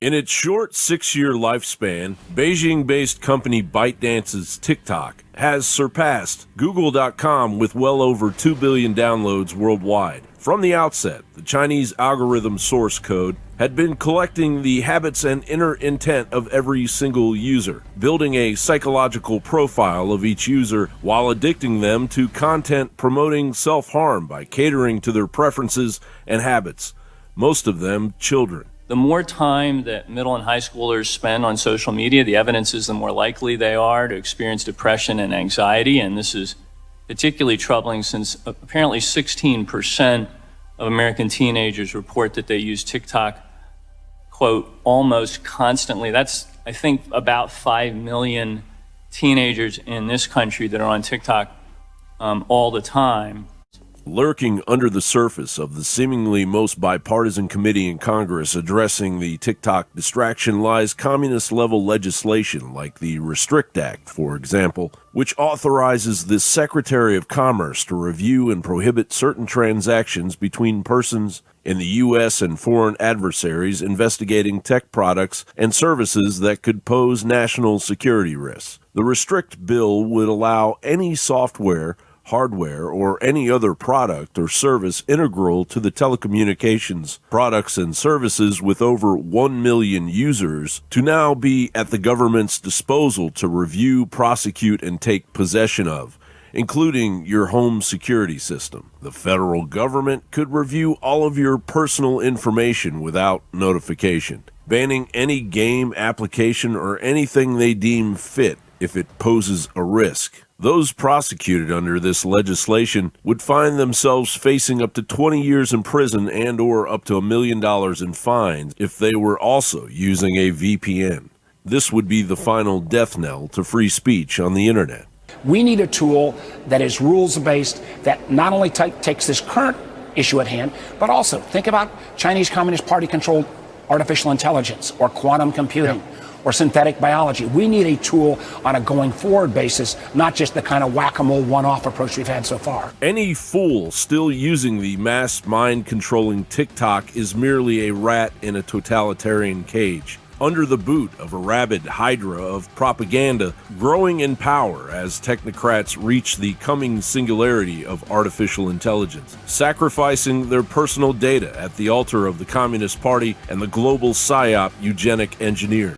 In its short 6-year lifespan, Beijing-based company Bytedance's TikTok has surpassed Google.com with well over 2 billion downloads worldwide. From the outset, the Chinese algorithm source code had been collecting the habits and inner intent of every single user, building a psychological profile of each user while addicting them to content promoting self-harm by catering to their preferences and habits, most of them children. The more time that middle and high schoolers spend on social media, the evidence is the more likely they are to experience depression and anxiety. And this is particularly troubling since apparently 16% of American teenagers report that they use TikTok, quote, almost constantly. That's, I think, about 5 million teenagers in this country that are on TikTok all the time. Lurking under the surface of the seemingly most bipartisan committee in Congress addressing the TikTok distraction lies communist-level legislation like the Restrict Act, for example, which authorizes the Secretary of Commerce to review and prohibit certain transactions between persons in the U.S. and foreign adversaries investigating tech products and services that could pose national security risks. The Restrict bill would allow any software, hardware, or any other product or service integral to the telecommunications products and services with over 1 million users to now be at the government's disposal to review, prosecute, and take possession of, including your home security system. The federal government could review all of your personal information without notification, banning any game, application, or anything they deem fit if it poses a risk. Those prosecuted under this legislation would find themselves facing up to 20 years in prison and or up to $1 million in fines if they were also using a VPN. This would be the final death knell to free speech on the internet. We need a tool that is rules-based, that not only takes this current issue at hand, but also think about Chinese Communist Party-controlled artificial intelligence or quantum computing. Or synthetic biology. We need a tool on a going forward basis, not just the kind of whack-a-mole one-off approach we've had so far. Any fool still using the mass mind-controlling TikTok is merely a rat in a totalitarian cage, under the boot of a rabid hydra of propaganda growing in power as technocrats reach the coming singularity of artificial intelligence, sacrificing their personal data at the altar of the Communist Party and the global psyop Eugenic engineer.